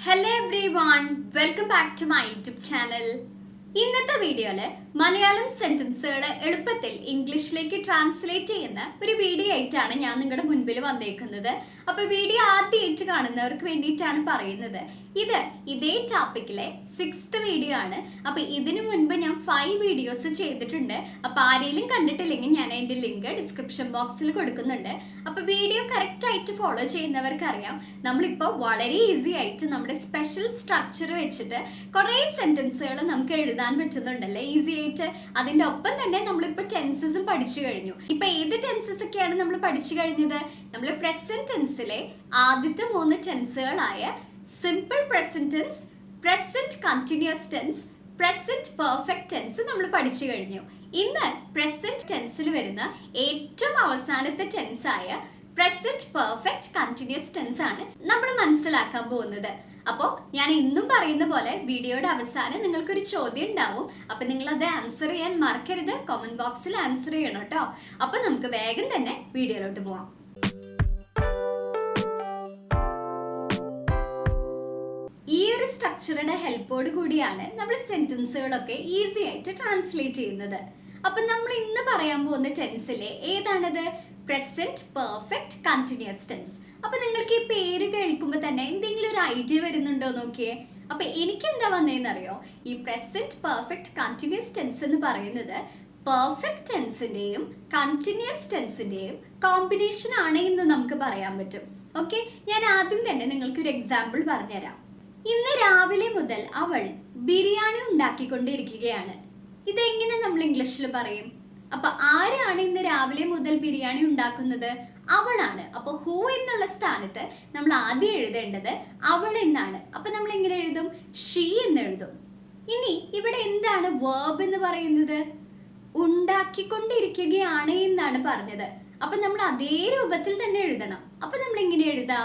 Hello everyone, welcome back to my YouTube channel. ഇന്നത്തെ വീഡിയോയില് മലയാളം സെന്റൻസുകൾ എളുപ്പത്തിൽ ഇംഗ്ലീഷിലേക്ക് ട്രാൻസ്ലേറ്റ് ചെയ്യുന്ന ഒരു വീഡിയോ ആയിട്ടാണ് ഞാൻ നിങ്ങളുടെ മുൻപിൽ വന്നേക്കുന്നത്. അപ്പോൾ വീഡിയോ ആദ്യമായിട്ട് കാണുന്നവർക്ക് വേണ്ടിയിട്ടാണ് പറയുന്നത്. ഇതേ ടോപ്പിക്കിലെ 6th വീഡിയോ ആണ്. അപ്പോൾ ഇതിനു മുൻപ് ഞാൻ 5 വീഡിയോസ് ചെയ്തിട്ടുണ്ട്. അപ്പോൾ ആരെങ്കിലും കണ്ടിട്ടില്ലെങ്കിൽ ഞാൻ അതിൻ്റെ ലിങ്ക് ഡിസ്ക്രിപ്ഷൻ ബോക്സിൽ കൊടുക്കുന്നുണ്ട്. അപ്പോൾ വീഡിയോ കറക്റ്റ് ആയിട്ട് ഫോളോ ചെയ്യുന്നവർക്കറിയാം നമ്മളിപ്പോൾ വളരെ ഈസി ആയിട്ട് നമ്മുടെ സ്പെഷ്യൽ സ്ട്രക്ചർ വെച്ചിട്ട് കുറേ സെന്റൻസുകൾ നമുക്ക് എഴുതാൻ പറ്റുന്നുണ്ടല്ലേ ഈസി ആയിട്ട്. അതിന്റെ ഒപ്പം തന്നെ നമ്മളിപ്പോൾ ടെൻസസും പഠിച്ചു കഴിഞ്ഞു. ഇപ്പൊ ഏത് ടെൻസസ് ഒക്കെയാണ് നമ്മൾ പഠിച്ചു കഴിഞ്ഞത്? നമ്മൾ പ്രസന്റ് ടെൻസിലെ ആദ്യത്തെ 3 ടെൻസുകളായ simple present tense, present continuous tense, present perfect tense നമ്മൾ പഠിച്ചു കഴിഞ്ഞു. ഇന്ന് പ്രസന്റ് ടെൻസിൽ വരുന്ന ഏറ്റവും അവസാനത്തെ ടെൻസ് ആയ പ്രസന്റ് പെർഫെക്റ്റ് കണ്ടിന്യൂസ് ടെൻസ് ആണ് നമ്മൾ മനസ്സിലാക്കാൻ പോകുന്നത്. അപ്പോൾ ഞാൻ ഇന്നും പറയുന്ന പോലെ വീഡിയോയുടെ അവസാനം നിങ്ങൾക്കൊരു ചോദ്യം ഉണ്ടാവും. അപ്പം നിങ്ങൾ അത് ആൻസർ ചെയ്യാൻ മറക്കരുത്. കമന്റ് ബോക്സിൽ ആൻസർ ചെയ്യണം കേട്ടോ. അപ്പം നമുക്ക് വേഗം തന്നെ വീഡിയോയിലോട്ട് പോവാം. ഈ ഒരു സ്ട്രക്ചറുടെ ഹെൽപ്പോട് കൂടിയാണ് നമ്മൾ സെന്റൻസുകളൊക്കെ ഈസി ആയിട്ട് ട്രാൻസ്ലേറ്റ് ചെയ്യുന്നത്. അപ്പം നമ്മൾ ഇന്ന് പറയാൻ പോകുന്ന ടെൻസിലെ ഏതാണത്? Present perfect continuous tense. അപ്പൊ നിങ്ങൾക്ക് ഈ പേര് കേൾക്കുമ്പോൾ തന്നെ എന്തെങ്കിലും ഒരു ഐഡിയ വരുന്നുണ്ടോ നോക്കിയേ. അപ്പൊ എനിക്ക് എന്താ വന്നതെന്നറിയോ? ഈ പ്രസന്റ് പെർഫെക്റ്റ് കണ്ടിന്യൂസ് ടെൻസ് എന്ന് പറയുന്നത് പെർഫെക്റ്റ് ടെൻസിന്റെയും കണ്ടിന്യൂസ് ടെൻസിന്റെയും കോമ്പിനേഷൻ ആണ് എന്ന് നമുക്ക് പറയാൻ പറ്റും. ഓക്കെ, ഞാൻ ആദ്യം തന്നെ നിങ്ങൾക്ക് ഒരു എക്സാമ്പിൾ പറഞ്ഞുതരാം. ഇന്ന് രാവിലെ മുതൽ അവൾ ബിരിയാണി ഉണ്ടാക്കിക്കൊണ്ടിരിക്കുകയാണ്. ഇതെങ്ങനെ നമ്മൾ ഇംഗ്ലീഷിൽ പറയും? അപ്പൊ ആരാണ് ഇന്ന് രാവിലെ മുതൽ ബിരിയാണി ഉണ്ടാക്കുന്നത്? അവളാണ്. അപ്പൊ ഹൂ എന്നുള്ള സ്ഥാനത്ത് നമ്മൾ ആദ്യം എഴുതേണ്ടത് അവൾ എന്നാണ്. അപ്പൊ നമ്മൾ എങ്ങനെ എഴുതും? ഷീ എന്ന് എഴുതും. ഇനി ഇവിടെ എന്താണ് വേർബ് എന്ന് പറയുന്നത്? ഉണ്ടാക്കിക്കൊണ്ടിരിക്കുകയാണ് എന്നാണ് പറഞ്ഞത്. അപ്പൊ നമ്മൾ അതേ രൂപത്തിൽ തന്നെ എഴുതണം. അപ്പൊ നമ്മൾ എങ്ങനെ എഴുതാ?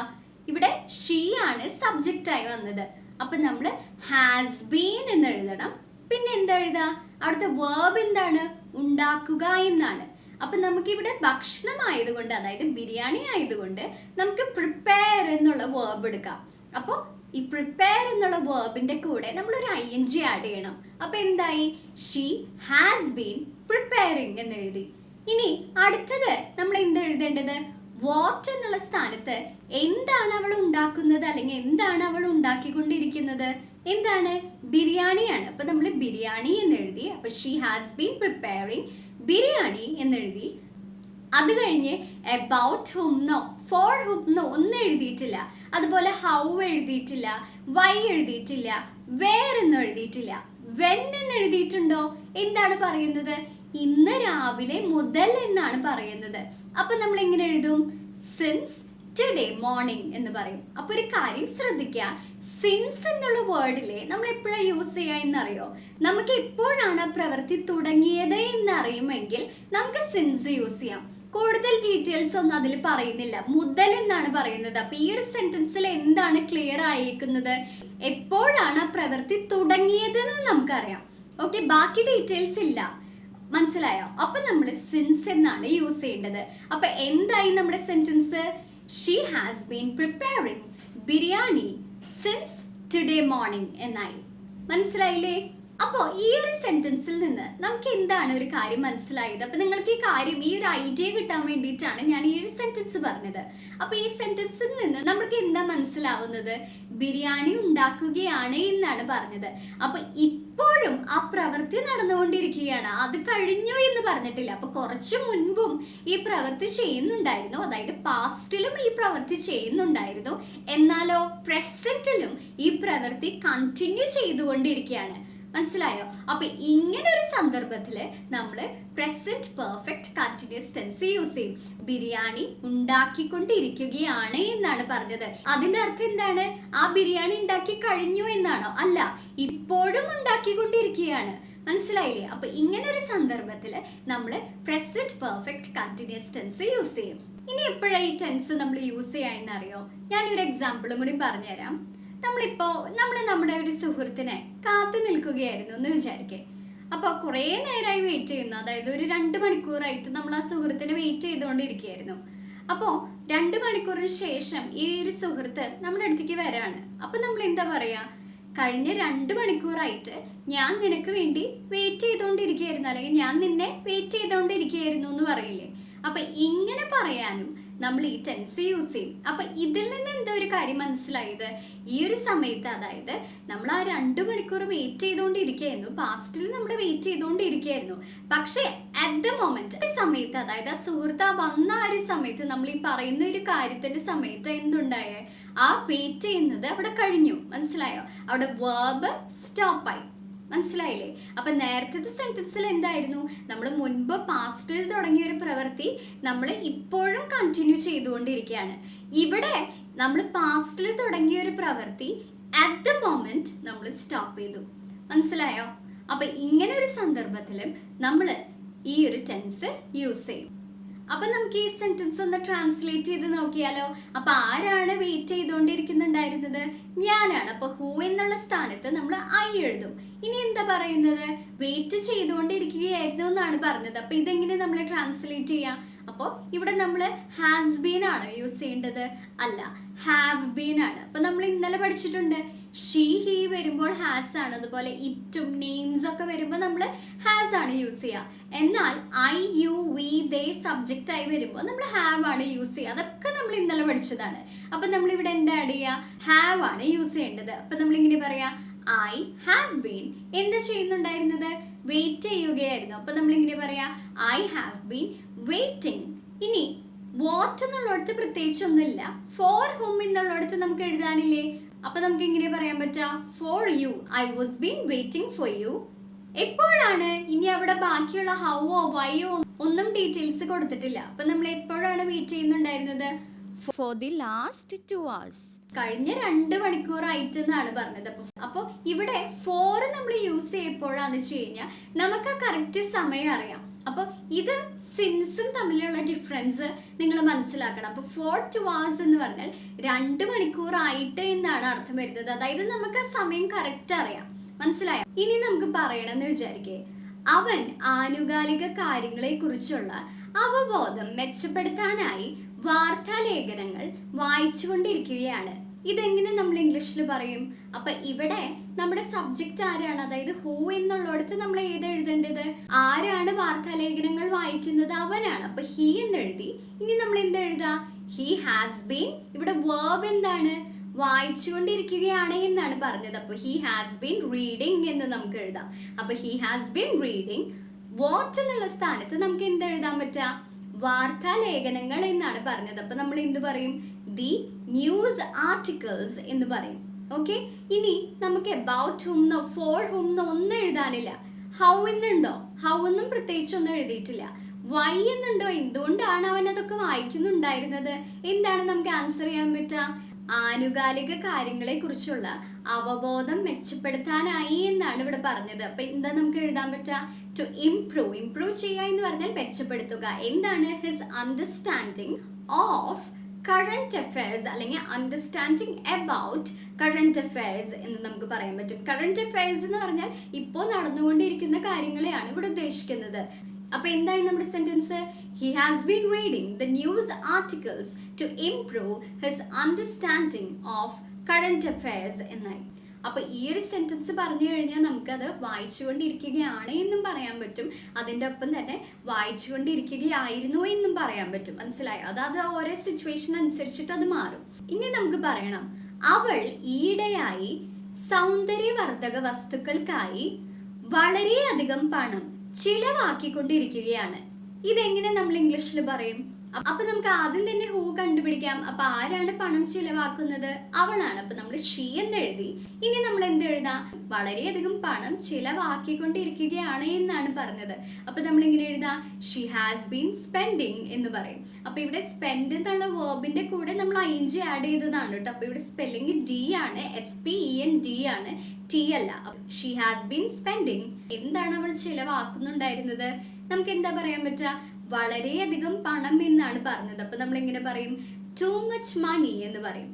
ഇവിടെ ഷീ ആണ് സബ്ജക്റ്റ് ആയി വന്നത്. അപ്പൊ നമ്മൾ ഹാസ് ബീൻ എന്ന് എഴുതണം. പിന്നെ എന്താ എഴുതാ? അവിടുത്തെ വേർബ് എന്താണ്? ഉണ്ടാക്കുക എന്നാണ്. അപ്പൊ നമുക്കിവിടെ ഭക്ഷണം ആയതുകൊണ്ട്, അതായത് ബിരിയാണി ആയതുകൊണ്ട് നമുക്ക് പ്രിപ്പയർ എന്നുള്ള വേർബ് എടുക്കാം. അപ്പോൾ ഈ പ്രിപ്പയർ എന്നുള്ള വേർബിന്റെ കൂടെ നമ്മൾ ഒരു ING ആഡ് ചെയ്യണം. അപ്പൊ എന്തായി? ഷീ ഹാസ് ബീൻ പ്രിപ്പയറിംഗ് എന്ന് എഴുതി. ഇനി അടുത്തത് നമ്മൾ എന്താ എഴുതേണ്ടത്? വാട്ട് എന്നുള്ള സ്ഥാനത്ത് എന്താണ് അവൾ ഉണ്ടാക്കുന്നത്, അല്ലെങ്കിൽ എന്താണ് അവൾ ഉണ്ടാക്കിക്കൊണ്ടിരിക്കുന്നത്? എന്താണ്? ബിരിയാണിയാണ്. അപ്പൊ നമ്മൾ ബിരിയാണി എന്ന് എഴുതി. അപ്പൊ she has been preparing biryani എന്ന് എഴുതി. അത് കഴിഞ്ഞ് അബൌട്ട് ഹുംന്നോ ഫോർ ഹുംന്നോ ഒന്നും എഴുതിയിട്ടില്ല. അതുപോലെ ഹൗ എഴുതിയിട്ടില്ല, വൈ എഴുതിയിട്ടില്ല, വേർ എന്ന് എഴുതിയിട്ടില്ല. വെൻ എന്ന് എഴുതിയിട്ടുണ്ടോ? എന്താണ് പറയുന്നത്? ഇന്ന് രാവിലെ മുതൽ എന്നാണ് പറയുന്നത്. അപ്പൊ നമ്മൾ എങ്ങനെ എഴുതും? സിൻസ് ടുഡേ മോർണിംഗ് എന്ന് പറയും. അപ്പൊ ഒരു കാര്യം ശ്രദ്ധിക്കുക, സിൻസ് എന്നുള്ള വേർഡിലെ നമ്മൾ എപ്പോഴാണ് യൂസ് ചെയ്യുക എന്നറിയോ? നമുക്ക് എപ്പോഴാണ് ആ പ്രവൃത്തി തുടങ്ങിയത് എന്നറിയുമെങ്കിൽ നമുക്ക് സിൻസ് യൂസ് ചെയ്യാം. കൂടുതൽ ഡീറ്റെയിൽസ് ഒന്നും അതിൽ പറയുന്നില്ല, മുതൽ എന്നാണ് പറയുന്നത്. അപ്പൊ ഈ ഒരു സെന്റൻസിൽ എന്താണ് ക്ലിയർ ആയിരിക്കുന്നത്? എപ്പോഴാണ് ആ പ്രവൃത്തി തുടങ്ങിയതെന്ന് നമുക്കറിയാം. ഓക്കെ, ബാക്കി ഡീറ്റെയിൽസ് ഇല്ല. മനസ്സിലായോ? അപ്പൊ നമ്മൾ സിൻസ് എന്നാണ് യൂസ് ചെയ്യേണ്ടത്. അപ്പൊ എന്തായി നമ്മുടെ sentence? She has been preparing biryani since today morning എന്നായി. മനസ്സിലായില്ലേ? അപ്പോൾ ഈ ഒരു സെന്റൻസിൽ നിന്ന് നമുക്ക് എന്താണ് ഒരു കാര്യം മനസ്സിലായത്? അപ്പൊ നിങ്ങൾക്ക് ഈ കാര്യം, ഈ ഒരു ഐഡിയ കിട്ടാൻ വേണ്ടിയിട്ടാണ് ഞാൻ ഈ ഒരു സെന്റൻസ് പറഞ്ഞത്. അപ്പൊ ഈ സെന്റൻസിൽ നിന്ന് നമുക്ക് എന്താ മനസ്സിലാവുന്നത്? ബിരിയാണി ഉണ്ടാക്കുകയാണ് എന്നാണ് പറഞ്ഞത്. അപ്പൊ ഇപ്പോഴും ആ പ്രവൃത്തി നടന്നുകൊണ്ടിരിക്കുകയാണ്, അത് കഴിഞ്ഞു എന്ന് പറഞ്ഞിട്ടില്ല. അപ്പൊ കുറച്ചു മുൻപും ഈ പ്രവൃത്തി ചെയ്യുന്നുണ്ടായിരുന്നു, അതായത് പാസ്റ്റിലും ഈ പ്രവൃത്തി ചെയ്യുന്നുണ്ടായിരുന്നു. എന്നാലോ പ്രസന്റിലും ഈ പ്രവൃത്തി കണ്ടിന്യൂ ചെയ്തുകൊണ്ടിരിക്കുകയാണ്. മനസ്സിലായോ? അപ്പൊ ഇങ്ങനെ ഒരു സന്ദർഭത്തില് നമ്മൾ present perfect continuous tense use ചെയ്യും. ബിരിയാണി ഉണ്ടാക്കിക്കൊണ്ടിരിക്കുകയാണ് എന്നാണ് പറഞ്ഞത്. അതിന്റെ അർത്ഥം എന്താണ്? ആ ബിരിയാണി ഉണ്ടാക്കി കഴിഞ്ഞു എന്നാണോ? അല്ല, ഇപ്പോഴും ഉണ്ടാക്കിക്കൊണ്ടിരിക്കുകയാണ്. മനസ്സിലായില്ലേ? അപ്പൊ ഇങ്ങനെ ഒരു സന്ദർഭത്തില് നമ്മൾ present perfect continuous tense use ചെയ്യും. ഇനി എപ്പോഴാണ് ഈ ടെൻസ് നമ്മൾ യൂസ് ചെയ്യാന്നറിയോ? ഞാനൊരു എക്സാമ്പിളും കൂടി പറഞ്ഞുതരാം. നമ്മൾ നമ്മുടെ ഒരു സുഹൃത്തിനെ കാത്തു നിൽക്കുകയായിരുന്നു എന്ന് വിചാരിക്കേ. അപ്പോൾ കുറേ നേരമായി വെയിറ്റ് ചെയ്യുന്നു, അതായത് ഒരു 2 മണിക്കൂറായിട്ട് നമ്മൾ ആ സുഹൃത്തിനെ വെയിറ്റ് ചെയ്തുകൊണ്ടിരിക്കുകയായിരുന്നു. അപ്പോൾ 2 മണിക്കൂറിന് ശേഷം ഈ ഒരു സുഹൃത്ത് നമ്മുടെ അടുത്തേക്ക് വരാണ്. അപ്പൊ നമ്മൾ എന്താ പറയാ, കഴിഞ്ഞ 2 മണിക്കൂറായിട്ട് ഞാൻ നിനക്ക് വേണ്ടി വെയിറ്റ് ചെയ്തുകൊണ്ടിരിക്കുകയായിരുന്നു, അല്ലെങ്കിൽ ഞാൻ നിന്നെ വെയിറ്റ് ചെയ്തുകൊണ്ടിരിക്കുകയായിരുന്നു എന്ന് പറയില്ലേ. അപ്പൊ ഇങ്ങനെ പറയാനും നമ്മൾ ഈ ടെൻസ് യൂസ് ചെയ്യും. അപ്പൊ ഇതിൽ നിന്ന് എന്താ ഒരു കാര്യം മനസ്സിലായത്, ഈ ഒരു സമയത്ത് അതായത് നമ്മൾ ആ 2 മണിക്കൂർ വെയിറ്റ് ചെയ്തുകൊണ്ടിരിക്കുകയായിരുന്നു, പാസ്റ്റിൽ നമ്മൾ വെയിറ്റ് ചെയ്തുകൊണ്ടിരിക്കുകയായിരുന്നു. പക്ഷേ അറ്റ് ദ മൊമെന്റ് സമയത്ത്, അതായത് ആ സുഹൃത്ത് വന്ന ആ ഒരു സമയത്ത്, നമ്മൾ ഈ പറയുന്ന ഒരു കാര്യത്തിന്റെ സമയത്ത് എന്തുണ്ടായേ, ആ വെയിറ്റ് ചെയ്യുന്നത് അവിടെ കഴിഞ്ഞു. മനസ്സിലായോ? അവിടെ വേർബ് സ്റ്റോപ്പായി. മനസ്സിലായില്ലേ? അപ്പൊ നേരത്തെ സെന്റൻസിൽ എന്തായിരുന്നു, നമ്മൾ മുൻപ് പാസ്റ്റിൽ തുടങ്ങിയ ഒരു പ്രവൃത്തി നമ്മൾ ഇപ്പോഴും കണ്ടിന്യൂ ചെയ്തുകൊണ്ടിരിക്കുകയാണ്. ഇവിടെ നമ്മൾ പാസ്റ്റിൽ തുടങ്ങിയ ഒരു പ്രവൃത്തി അറ്റ് ദ മൊമെന്റ് നമ്മൾ സ്റ്റോപ്പ് ചെയ്തു. മനസ്സിലായോ? അപ്പൊ ഇങ്ങനെ ഒരു സന്ദർഭത്തിലും നമ്മൾ ഈ ഒരു ടെൻസ് യൂസ് ചെയ്യും. അപ്പൊ നമുക്ക് ഈ സെന്റൻസ് ഒന്ന് ട്രാൻസ്ലേറ്റ് ചെയ്ത് നോക്കിയാലോ. അപ്പൊ ആരാണ് വെയിറ്റ് ചെയ്തുകൊണ്ടിരിക്കുന്നുണ്ടായിരുന്നത്? ഞാനാണ്. അപ്പൊ ഹൂ എന്നുള്ള സ്ഥാനത്ത് നമ്മൾ ഐ എഴുതും. ഇനി എന്താ പറയുന്നത്, വെയിറ്റ് ചെയ്തുകൊണ്ടിരിക്കുകയായിരുന്നു എന്നാണ് പറഞ്ഞത്. അപ്പൊ ഇതെങ്ങനെ നമ്മൾ ട്രാൻസ്ലേറ്റ് ചെയ്യാം? അപ്പോൾ ഇവിടെ നമ്മൾ ഹാസ് ബീൻ ആണ് യൂസ് ചെയ്യേണ്ടത്, അല്ല ഹാവ് ബീൻ ആണ്. അപ്പൊ നമ്മൾ ഇന്നലെ പഠിച്ചിട്ടുണ്ട്, ഷീ ഹി വരുമ്പോൾ ഹാസ് ആണ്, അതുപോലെ ഇറ്റും നെയിംസ് ഒക്കെ വരുമ്പോൾ നമ്മൾ ഹാസ് ആണ് യൂസ് ചെയ്യുക. എന്നാൽ I you we they subject ആയി വരുമ്പോൾ നമ്മൾ ഹാവ് ആണ് യൂസ് ചെയ്യുക. അതൊക്കെ നമ്മൾ ഇന്നലെ പഠിച്ചതാണ്. അപ്പൊ നമ്മൾ ഇവിടെ എന്താ ആഡ് ചെയ്യുക, ഹാവ് ആണ് യൂസ് ചെയ്യേണ്ടത്. അപ്പൊ നമ്മൾ ഇങ്ങനെ പറയാ, ഐ ഹാവ് ബീൻ എന്താ ചെയ്യുന്നുണ്ടായിരുന്നത്, വെയിറ്റ് ചെയ്യുകയായിരുന്നു. അപ്പൊ നമ്മൾ ഇങ്ങനെ പറയാ, ഐ ഹാവ് ബീൻ വെയിറ്റിംഗ്. ഇനി വാട്ട് എന്നുള്ളടത്ത് പ്രത്യേകിച്ച് ഒന്നുമില്ല, ഫോർ ഹൂം എന്നുള്ളടത്ത് നമുക്ക് എഴുതാനില്ലേ. അപ്പൊ നമുക്ക് ഇങ്ങനെ പറയാൻ പറ്റാ, for you I was been waiting for you. എപ്പോഴാണ്, ഇനി അവിടെ ബാക്കിയുള്ള ഹൗവോ വൈയോ ഒന്നും ഡീറ്റെയിൽസ് കൊടുത്തിട്ടില്ല. അപ്പൊ നമ്മൾ എപ്പോഴാണ് വെയിറ്റ് ചെയ്യുന്നുണ്ടായിരുന്നത്, ഫോർ ദി ലാസ്റ്റ് 2 hours, കഴിഞ്ഞ 2 മണിക്കൂറായിട്ട് എന്നാണ് പറഞ്ഞത്. അപ്പോൾ ഇവിടെ ഫോർ നമ്മൾ യൂസ് ചെയ്യപ്പോഴാന്ന് വെച്ച് കഴിഞ്ഞാൽ നമുക്ക് ആ കറക്റ്റ് സമയം അറിയാം. അപ്പോൾ ഇത് സിൻസും തമ്മിലുള്ള ഡിഫറൻസ് നിങ്ങൾ മനസ്സിലാക്കണം. അപ്പോൾ 4 hours എന്ന് പറഞ്ഞാൽ 2 മണിക്കൂറായിട്ട് എന്നാണ് അർത്ഥം വരുന്നത്. അതായത് നമുക്ക് ആ സമയം കറക്റ്റ് അറിയാം. മനസ്സിലായോ? ഇനി നമുക്ക് പറയണമെന്ന് വിചാരിക്കേ, അവൻ ആനുകാലിക കാര്യങ്ങളെ കുറിച്ചുള്ള അവബോധം മെച്ചപ്പെടുത്താനായി വാർത്താലേഖനങ്ങൾ വായിച്ചുകൊണ്ടിരിക്കുകയാണ്. ഇതെങ്ങനെ നമ്മൾ ഇംഗ്ലീഷിൽ പറയും? അപ്പൊ ഇവിടെ നമ്മുടെ സബ്ജക്റ്റ് ആരാണ്, അതായത് ഹൂ എന്നുള്ളിടത്ത് നമ്മൾ ഏത് എഴുതേണ്ടത്, ആരാണ് വാർത്താലേഖനങ്ങൾ വായിക്കുന്നത്, അവനാണ്. അപ്പൊ ഹി എന്ന് എഴുതി. ഇനി നമ്മൾ എന്താ എഴുതാ, ഹി ഹാസ് ബീൻ. ഇവിടെ വേർബ് എന്താണ്, വായിച്ചുകൊണ്ടിരിക്കുകയാണ് എന്നാണ് പറഞ്ഞത്. അപ്പൊ ഹി ഹാസ് ബീൻ റീഡിങ് എന്ന് നമുക്ക് എഴുതാം. അപ്പൊ he has been reading. What എന്നുള്ള സ്ഥാനത്ത് നമുക്ക് എന്ത് എഴുതാൻ പറ്റാ, വാർത്താലേഖനങ്ങൾ എന്നാണ് പറഞ്ഞത്. അപ്പൊ നമ്മൾ എന്ത് പറയും, ദി ന്യൂസ് ആർട്ടിക്കിൾസ് എന്ന് പറയും. ഓക്കെ. ഇനി നമുക്ക് അബൌട്ട് ഹൂം എന്നോ ഫോർ ഹൂം എന്നോ ഒന്നും എഴുതാനില്ല. ഹൗ എന്നുണ്ടോ, ഹൗ ഒന്നും പ്രത്യേകിച്ച് ഒന്നും എഴുതിയിട്ടില്ല. വൈ എന്നുണ്ടോ, എന്തുകൊണ്ടാണ് അവൻ അതൊക്കെ വായിക്കുന്നുണ്ടായിരുന്നത്, എന്താണ് നമുക്ക് ആൻസർ ചെയ്യാൻ പറ്റുക, ആനുകാലിക കാര്യങ്ങളെ കുറിച്ചുള്ള അവബോധം മെച്ചപ്പെടുത്താനായി എന്നാണ് ഇവിടെ പറഞ്ഞത്. അപ്പൊ എന്താ നമുക്ക് എഴുതാൻ പറ്റുക, ടു ഇംപ്രൂവ്. ഇംപ്രൂവ് ചെയ്യുക എന്ന് പറഞ്ഞാൽ മെച്ചപ്പെടുത്തുക. എന്താണ്, his understanding of current affairs, അല്ലെങ്കിൽ അണ്ടർസ്റ്റാൻഡിങ് അബൌട്ട് കറന്റ് അഫയേഴ്സ് എന്ന് നമുക്ക് പറയാൻ പറ്റും. കറന്റ് അഫയേഴ്സ് എന്ന് പറഞ്ഞാൽ ഇപ്പോൾ നടന്നുകൊണ്ടിരിക്കുന്ന കാര്യങ്ങളെയാണ് ഇവിടെ ഉദ്ദേശിക്കുന്നത്. അപ്പൊ എന്തായി നമ്മുടെ sentence, he has been reading the news articles to improve his understanding of current affairs എന്നായി. അപ്പൊ ഈ ഒരു സെന്റൻസ് പറഞ്ഞു കഴിഞ്ഞാൽ നമുക്കത് വായിച്ചുകൊണ്ടിരിക്കുകയാണ് എന്നും പറയാൻ പറ്റും, അതിൻ്റെ ഒപ്പം തന്നെ വായിച്ചുകൊണ്ടിരിക്കുകയായിരുന്നു എന്നും പറയാൻ പറ്റും. മനസ്സിലായോ? അതായത് ഓരോ സിറ്റുവേഷൻ അനുസരിച്ചിട്ട് അത് മാറും. ഇനി നമുക്ക് പറയണം, അവൾ ഈയിടെയായി സൗന്ദര്യവർദ്ധക വസ്തുക്കൾക്കായി വളരെയധികം പണം ചിലവാക്കിക്കൊണ്ടിരിക്കുകയാണ്. ഇതെങ്ങനെ നമ്മൾ ഇംഗ്ലീഷിൽ പറയും? അപ്പൊ നമുക്ക് ആദ്യം തന്നെ ഹൂ കണ്ടുപിടിക്കാം. അപ്പൊ ആരാണ് പണം ചിലവാക്കുന്നത്, അവളാണ്. അപ്പൊ നമ്മൾ ഷീ എന്ന് എഴുതി. ഇനി നമ്മൾ എന്ത് എഴുതാം, വളരെയധികം പണം ചിലവാക്കിക്കൊണ്ടിരിക്കുകയാണ് എന്നാണ് പറഞ്ഞത്. അപ്പൊ നമ്മൾ ഇങ്ങനെ എഴുതാം, ഷീ ഹാസ് ബീൻ സ്പെൻഡിങ് എന്ന് പറയും. അപ്പൊ ഇവിടെ സ്പെൻഡ് എന്നുള്ള വേർബിന്റെ കൂടെ നമ്മൾ ING ആഡ് ചെയ്തതാണ് കേട്ടോ. അപ്പൊ ഇവിടെ സ്പെല്ലിംഗ് D ആണ്, SPEND ആണ്, T അല്ല. She has been spending. എന്താണ് അവൾ ചിലവാക്കുന്നുണ്ടായിരുന്നത്, നമുക്ക് എന്താ പറയാൻ പറ്റുക, വളരെയധികം പണം എന്നാണ് പറഞ്ഞത്. അപ്പൊ നമ്മൾ എങ്ങനെ പറയും, ടു മച്ച് മണി എന്ന് പറയും.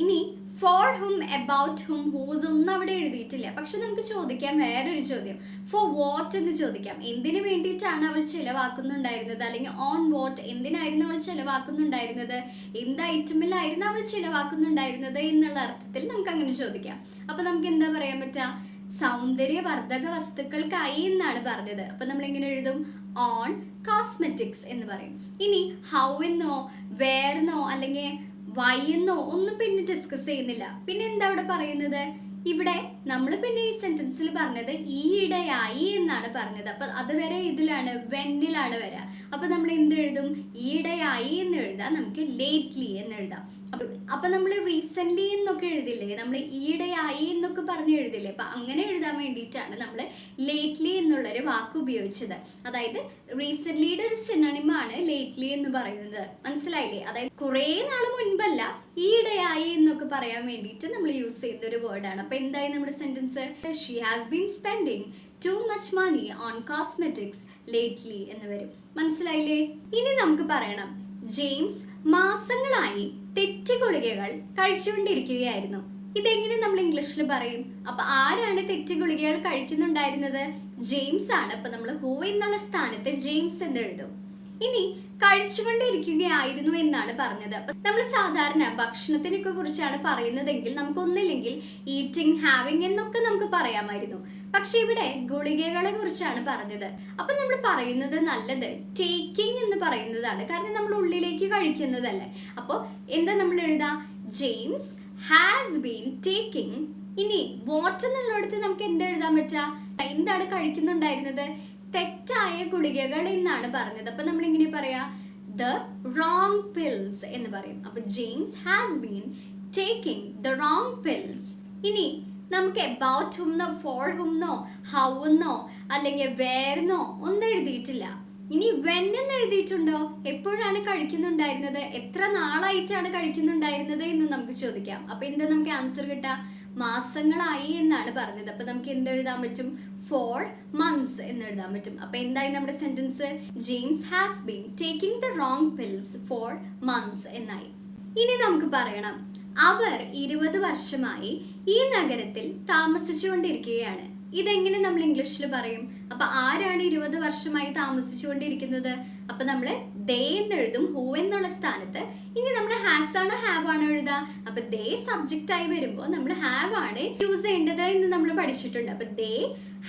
ഇനി for whom, about whom, whose ഒന്നും അവിടെ എഴുതിയിട്ടില്ല. പക്ഷെ നമുക്ക് ചോദിക്കാം വേറൊരു ചോദ്യം, ഫോർ വാട്ട് എന്ന് ചോദിക്കാം. എന്തിനു വേണ്ടിയിട്ടാണ് അവൾ ചിലവാക്കുന്നുണ്ടായിരുന്നത്, അല്ലെങ്കിൽ ഓൺ വാട്ട്, എന്തിനായിരുന്നു അവൾ ചിലവാക്കുന്നുണ്ടായിരുന്നത്, എന്ത് ഐറ്റമിലായിരുന്നു അവൾ ചിലവാക്കുന്നുണ്ടായിരുന്നത് എന്നുള്ള അർത്ഥത്തിൽ നമുക്ക് അങ്ങനെ ചോദിക്കാം. അപ്പൊ നമുക്ക് എന്താ പറയാൻ പറ്റുക, സൗന്ദര്യവർദ്ധക വസ്തുക്കൾക്കായി എന്നാണ് പറഞ്ഞത്. അപ്പൊ നമ്മൾ എങ്ങനെ എഴുതും, ഓൺ കോസ്മെറ്റിക്സ് എന്ന് പറയും. ഇനി ഹൗ എന്നോ വേർന്നോ അല്ലെങ്കിൽ വൈ എന്നോ ഒന്നും പിന്നെ ഡിസ്കസ് ചെയ്യുന്നില്ല. പിന്നെ എന്താ അവിടെ പറയുന്നത്, ഇവിടെ നമ്മൾ പിന്നെ ഈ സെന്റൻസിൽ പറഞ്ഞത് ഈയിടെയായി എന്നാണ് പറഞ്ഞത്. അപ്പൊ അതുവരെ ഇതിലാണ് വെന്നിലാണ് വരിക. അപ്പൊ നമ്മൾ എന്ത് എഴുതും, ഈയിടെയായി എന്ന് എഴുതാം, നമുക്ക് ലേറ്റ്ലി എന്ന് എഴുതാം. അപ്പൊ നമ്മൾ റീസെന്റ് എന്നൊക്കെ എഴുതില്ലേ, നമ്മൾ ഈയിടെയായി എന്നൊക്കെ പറഞ്ഞ് എഴുതില്ലേ, അപ്പൊ അങ്ങനെ എഴുതാൻ വേണ്ടിയിട്ടാണ് നമ്മൾ ലേറ്റ്ലി എന്നുള്ളൊരു വാക്ക് ഉപയോഗിച്ചത്. അതായത് റീസെന്റ്ലിയുടെ ഒരു സിനോണിമാണ് ലേറ്റ്ലി എന്ന് പറയുന്നത്. മനസ്സിലായില്ലേ? അതായത് കുറെ നാൾ മുൻപല്ല, ഈയിടെയായി എന്നൊക്കെ പറയാൻ വേണ്ടിയിട്ട് നമ്മൾ യൂസ് ചെയ്യുന്ന ഒരു വേർഡാണ്. അപ്പൊ എന്തായി നമ്മുടെ sentence, she has been spending too much money on cosmetics lately എന്ന് വരും. മനസ്സിലായില്ലേ? ഇനി നമുക്ക് പറയണം, ജെയിംസ് മാസങ്ങളായി തെറ്റി ഗുളികകൾ കഴിച്ചുകൊണ്ടിരിക്കുകയായിരുന്നു. ഇതെങ്ങനെ നമ്മൾ ഇംഗ്ലീഷിൽ പറയും? അപ്പൊ ആരാണ് തെറ്റി ഗുളികകൾ കഴിക്കുന്നുണ്ടായിരുന്നത്, ജെയിംസ് ആണ്. അപ്പൊ നമ്മൾ ഹൂ എന്നുള്ള സ്ഥാനത്ത് ജെയിംസ് എന്ന് എഴുതും. ഇനി കഴിച്ചുകൊണ്ടിരിക്കുകയായിരുന്നു എന്നാണ് പറഞ്ഞത്. അപ്പൊ നമ്മൾ സാധാരണ ഭക്ഷണത്തിനൊക്കെ കുറിച്ചാണ് പറയുന്നതെങ്കിൽ നമുക്ക് ഒന്നില്ലെങ്കിൽ ഈറ്റിംഗ്, ഹാവിങ് എന്നൊക്കെ നമുക്ക് പറയാമായിരുന്നു. പക്ഷെ ഇവിടെ ഗുളികകളെ കുറിച്ചാണ് പറഞ്ഞത്. അപ്പൊ നമ്മൾ പറയുന്നത് നല്ലത് ടേക്കിംഗ് എന്ന് പറയുന്നതാണ്. കാരണം നമ്മൾ ഉള്ളിലേക്ക് കഴിക്കുന്നതല്ലേ. അപ്പോൾ എന്താ നമ്മൾ എഴുതാ, ജെയിംസ് ഹാസ് ബീൻ ടേക്കിംഗ്. ഇനി വാട്ട് എന്നുള്ളിടത്ത് നമുക്ക് എന്താ എഴുതാൻ പറ്റുക, എന്താണ് കഴിക്കുന്നുണ്ടായിരുന്നത്, തെറ്റായ ഗുളികകൾ എന്നാണ് പറഞ്ഞത്. അപ്പൊ നമ്മൾ ഇങ്ങനെ പറയാ, ദ റോങ് പിൽസ് എന്ന് പറയും. അപ്പൊ James has been taking the wrong pills. ഇനി നമുക്ക് അബൌട്ട് ഹുംന്നോ ഫോർ ഹുംന്നോ ഹൗ എന്നോ അല്ലെങ്കിൽ വേർന്നോ ഒന്നും എഴുതിയിട്ടില്ല. ഇനി വെൻ എന്ന് എഴുതിയിട്ടുണ്ടോ, എപ്പോഴാണ് കഴിക്കുന്നുണ്ടായിരുന്നത്, എത്ര നാളായിട്ടാണ് കഴിക്കുന്നുണ്ടായിരുന്നത് എന്ന് നമുക്ക് ചോദിക്കാം. അപ്പൊ എന്താ നമുക്ക് ആൻസർ കിട്ടുക, മാസങ്ങളായി എന്നാണ് പറഞ്ഞത്. അപ്പൊ നമുക്ക് എന്ത് എഴുതാൻ പറ്റും, 4 months എന്ന് എഴുതാൻ പറ്റും. അപ്പൊ എന്തായി നമ്മുടെ sentence, James has been taking the wrong pills 4 months എന്നായി. ഇനി നമുക്ക് പറയണം, അവർ 20 വർഷമായി ഈ നഗരത്തിൽ താമസിച്ചുകൊണ്ടിരിക്കുകയാണ്. ഇതെങ്ങനെ നമ്മൾ ഇംഗ്ലീഷിൽ പറയും? അപ്പൊ ആരാണ് 20 വർഷമായി താമസിച്ചുകൊണ്ടിരിക്കുന്നത്? അപ്പൊ നമ്മൾ ദേ എന്ന് എഴുതും ഹൂ എന്നുള്ള സ്ഥാനത്ത്. ഇനി നമ്മൾ ഹാസ് ആണോ ഹാവ് ആണോ എഴുതാ? അപ്പൊ ദേ സബ്ജക്റ്റ് ആയി വരുമ്പോൾ നമ്മൾ ഹാവ് ആണ് യൂസ് ചെയ്യേണ്ടത് എന്ന് നമ്മൾ പഠിച്ചിട്ടുണ്ട്. അപ്പൊ ദേ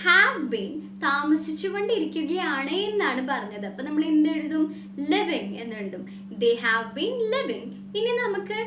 ഹാവ് ബീൻ താമസിച്ചുകൊണ്ടിരിക്കുകയാണ് എന്നാണ് പറഞ്ഞത്. അപ്പൊ നമ്മൾ എന്ത് എഴുതും, ലിവിങ് എന്ന് എഴുതും. They have been living. ഇനി നമുക്ക്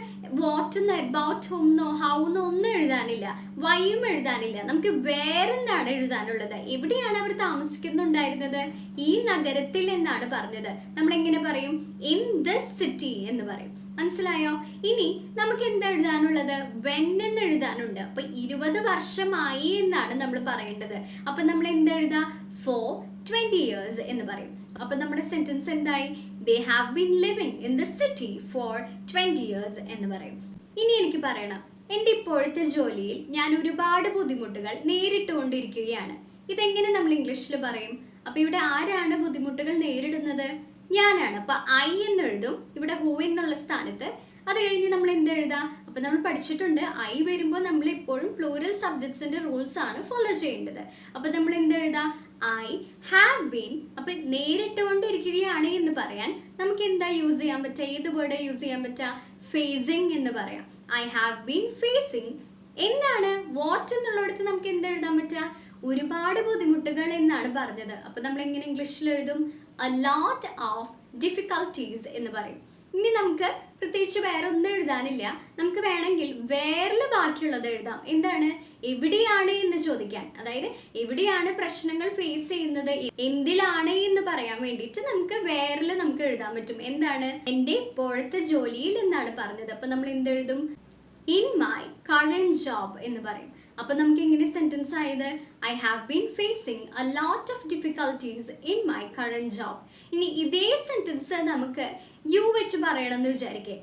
വാട്ട്ന്നോ അബൌട്ട് ഹുംന്നോ ഹൗന്നോ ഒന്നും എഴുതാനില്ല, വൈയും എഴുതാനില്ല. നമുക്ക് വേറെന്താണ് എഴുതാനുള്ളത്, എവിടെയാണ് അവർ താമസിക്കുന്നുണ്ടായിരുന്നത്, ഈ നഗരത്തിൽ എന്നാണ് പറഞ്ഞത്. നമ്മൾ എങ്ങനെ പറയും, ഇൻ ദിസ് സിറ്റി എന്ന് പറയും. മനസ്സിലായോ? ഇനി നമുക്ക് എന്താ എഴുതാനുള്ളത്, വെൻ എന്ന് എഴുതാനുണ്ട്. അപ്പൊ 20 വർഷമായി എന്നാണ് നമ്മൾ പറയേണ്ടത്. അപ്പൊ നമ്മൾ എന്താ എഴുതാ, for 20 years എന്ന് പറയും. അപ്പൊ നമ്മുടെ സെന്റൻസ് എന്തായി, they have been living in the city for 20 years എന്ന് പറയും. ഇനി എനിക്ക് പറയണം, എൻ്റെ ഇപ്പോഴത്തെ ജോലിയിൽ ഞാൻ ഒരുപാട് ബുദ്ധിമുട്ടുകൾ നേരിട്ടുകൊണ്ടിരിക്കുകയാണ്. ഇതെങ്ങനെ നമ്മൾ ഇംഗ്ലീഷിൽ പറയും? അപ്പൊ ഇവിടെ ആരാണ് ബുദ്ധിമുട്ടുകൾ നേരിടുന്നത്, ഞാനാണ്. അപ്പൊ ഐ എന്ന് എഴുതും ഇവിടെ ഹൂ എന്നുള്ള സ്ഥാനത്ത്. അത് കഴിഞ്ഞ് നമ്മൾ എന്ത് എഴുതാ, അപ്പൊ നമ്മൾ പഠിച്ചിട്ടുണ്ട് ഐ വരുമ്പോൾ നമ്മൾ എപ്പോഴും പ്ലൂറൽ സബ്ജക്ട്സിന്റെ റൂൾസ് ആണ് ഫോളോ ചെയ്യേണ്ടത്. അപ്പൊ നമ്മൾ എന്ത് എഴുതാ, ഐ ഹാവ് ബീൻ. അപ്പൊ നേരിട്ടുകൊണ്ടിരിക്കുകയാണ് എന്ന് പറയാൻ നമുക്ക് എന്താ യൂസ് ചെയ്യാൻ പറ്റുക, ഏത് വേർഡ് യൂസ് ചെയ്യാൻ പറ്റുക, ഫേസിങ് എന്ന് പറയാം. I have been facing. എന്താണ് വാട്ട് എന്നുള്ളിടത്ത് നമുക്ക് എന്താ എഴുതാൻ പറ്റുക, ഒരുപാട് ബുദ്ധിമുട്ടുകൾ എന്നാണ് പറഞ്ഞത്. അപ്പൊ നമ്മൾ എങ്ങനെ ഇംഗ്ലീഷിൽ എഴുതും, a lot of difficulties എന്ന് പറയും. ഇനി നമുക്ക് പ്രത്യേകിച്ച് വേറെ ഒന്നും എഴുതാനില്ല. നമുക്ക് വേണമെങ്കിൽ വേറെ ബാക്കിയുള്ളത് എഴുതാം. എന്താണ്, എവിടെയാണ് എന്ന് ചോദിക്കാൻ. അതായത് എവിടെയാണ് പ്രശ്നങ്ങൾ ഫേസ് ചെയ്യുന്നത്, എന്തിലാണ് എന്ന് പറയാൻ വേണ്ടിയിട്ട് നമുക്ക് വേറെ നമുക്ക് എഴുതാൻ പറ്റും. എന്താണ്, എൻ്റെ ഇപ്പോഴത്തെ ജോലിയിൽ എന്നാണ് പറഞ്ഞത്. അപ്പൊ നമ്മൾ എന്തെഴുതും, ഇൻ മൈ കറന്റ് ജോബ് എന്ന് പറയും. അപ്പൊ നമുക്ക് ഇങ്ങനെ സെന്റൻസ് ആയത്, I have been phasing a lot of difficulties in my current job. ഇനി ഇതേ സെന്റൻസ് നമുക്ക് യു വെച്ച് പറയണം എന്ന് വിചാരിക്കേ.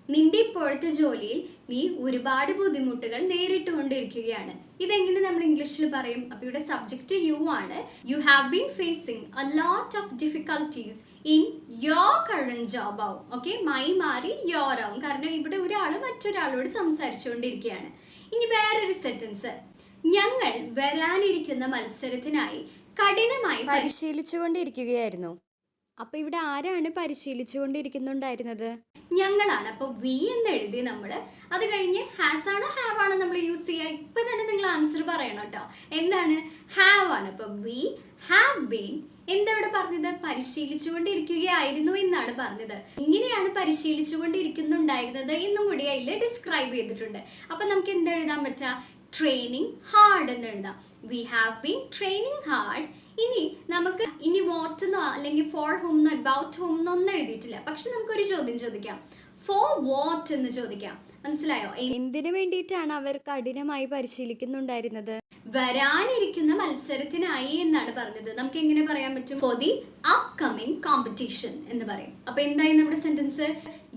നിന്റെ ഇപ്പോഴത്തെ ജോലിയിൽ നീ ഒരുപാട് ബുദ്ധിമുട്ടുകൾ നേരിട്ടുകൊണ്ടിരിക്കുകയാണ്. ഇതെങ്ങനെ നമ്മൾ ഇംഗ്ലീഷിൽ പറയും? അപ്പോൾ ഇവിടെ സബ്ജക്റ്റ് യു ആണ്. You have been phasing a lot of difficulties in your current job ആവും. ഓക്കെ, മൈ മാറി യോർ ആവും, കാരണം ഇവിടെ ഒരാൾ മറ്റൊരാളോട് സംസാരിച്ചുകൊണ്ടിരിക്കുകയാണ്. ഇനി വേറൊരു സെന്റൻസ്, ഞങ്ങൾ വരാനിരിക്കുന്ന മത്സരത്തിനായി കഠിനമായി പരിശീലിച്ചുകൊണ്ടിരിക്കുകയായിരുന്നു. അപ്പൊ ഇവിടെ ആരാണ് പരിശീലിച്ചുകൊണ്ടിരിക്കുന്നുണ്ടായിരുന്നത്? ഞങ്ങളാണ്. അപ്പോൾ വി എന്ന് എഴുതി നമ്മൾ. അത് കഴിഞ്ഞ് ഹാസ് ആണോ ഹാവ് ആണോ നമ്മൾ യൂസ് ചെയ്യുക? ഇപ്പൊ തന്നെ നിങ്ങൾ ആൻസർ പറയണം കേട്ടോ. എന്താണ്? ഹാവ് ആണ്. അപ്പോൾ വി ഹാവ് ബീൻ എന്താ ഇവിടെ പറഞ്ഞത്? പരിശീലിച്ചുകൊണ്ടിരിക്കുകയായിരുന്നു എന്നാണ് പറഞ്ഞത്. ഇങ്ങനെയാണ് പരിശീലിച്ചുകൊണ്ടിരിക്കുന്നുണ്ടായിരുന്നത് എന്നും കൂടി അതിൽ ഡിസ്ക്രൈബ് ചെയ്തിട്ടുണ്ട്. അപ്പൊ നമുക്ക് എന്താ എഴുതാൻ പറ്റുക? ട്രെയിനിങ് ഹാർഡ് എന്ന് എഴുതാം. We have been training hard. ഇനി വാട്ട് എന്നോ അല്ലെങ്കിൽ ഫോർ ഹൂം എന്നോ അബൌട്ട് ഹൂം എന്നോ ഒന്നും എഴുതിയിട്ടില്ല. പക്ഷെ നമുക്കൊരു ചോദ്യം ചോദിക്കാം, ഫോർ വാട്ട് എന്ന് ചോദിക്കാം. മനസ്സിലായോ? എന്തിനു വേണ്ടിയിട്ടാണ് അവർ കഠിനമായി പരിശീലിക്കുന്നുണ്ടായിരുന്നത്? വരാനിരിക്കുന്ന മത്സരത്തിനായി എന്നാണ് പറഞ്ഞത്. നമുക്ക് എങ്ങനെ പറയാൻ പറ്റും? ഫോർ ദി അപ്കമിങ് കോമ്പറ്റീഷൻ എന്ന് പറയും. അപ്പൊ എന്തായി നമ്മുടെ sentence?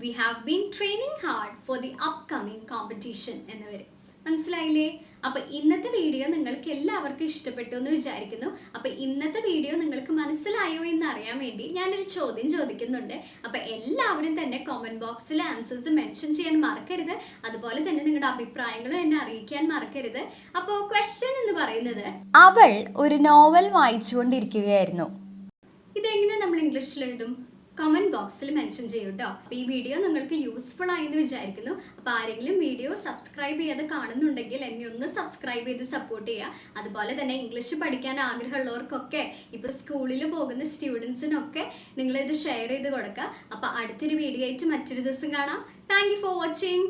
We have been training hard for the upcoming competition എന്ന് വരും. മനസ്സിലായില്ലേ? അപ്പൊ ഇന്നത്തെ വീഡിയോ നിങ്ങൾക്ക് എല്ലാവർക്കും ഇഷ്ടപ്പെട്ടു എന്ന് വിചാരിക്കുന്നു. അപ്പൊ ഇന്നത്തെ വീഡിയോ നിങ്ങൾക്ക് മനസ്സിലായോ എന്ന് അറിയാൻ വേണ്ടി ഞാനൊരു ചോദ്യം ചോദിക്കുന്നുണ്ട്. അപ്പൊ എല്ലാവരും തന്നെ കമന്റ് ബോക്സിൽ ആൻസേഴ്സ് മെൻഷൻ ചെയ്യാൻ മറക്കരുത്. അതുപോലെ തന്നെ നിങ്ങളുടെ അഭിപ്രായങ്ങൾ എന്നെ അറിയിക്കാൻ മറക്കരുത്. അപ്പോൾ ക്വസ്റ്റ്യൻ എന്ന് പറയുന്നത്, അവൾ ഒരു നോവൽ വായിച്ചുകൊണ്ടിരിക്കുകയായിരുന്നു. ഇതെങ്ങനെ നമ്മൾ ഇംഗ്ലീഷിൽ എഴുതും? കമന്റ് ബോക്സിൽ മെൻഷൻ ചെയ്യൂ കേട്ടോ. അപ്പോൾ ഈ വീഡിയോ നിങ്ങൾക്ക് യൂസ്ഫുൾ ആയി എന്ന് വിചാരിക്കുന്നു. അപ്പോൾ ആരെങ്കിലും വീഡിയോ സബ്സ്ക്രൈബ് ചെയ്യാതെ കാണുന്നുണ്ടെങ്കിൽ എന്നെ ഒന്ന് സബ്സ്ക്രൈബ് ചെയ്ത് സപ്പോർട്ട് ചെയ്യുക. അതുപോലെ തന്നെ ഇംഗ്ലീഷ് പഠിക്കാൻ ആഗ്രഹമുള്ളവർക്കൊക്കെ, ഇപ്പോൾ സ്കൂളിൽ പോകുന്ന സ്റ്റുഡൻസിനൊക്കെ നിങ്ങളിത് ഷെയർ ചെയ്ത് കൊടുക്കുക. അപ്പോൾ അടുത്തൊരു വീഡിയോ ആയിട്ട് മറ്റൊരു ദിവസം കാണാം. Thank you for watching.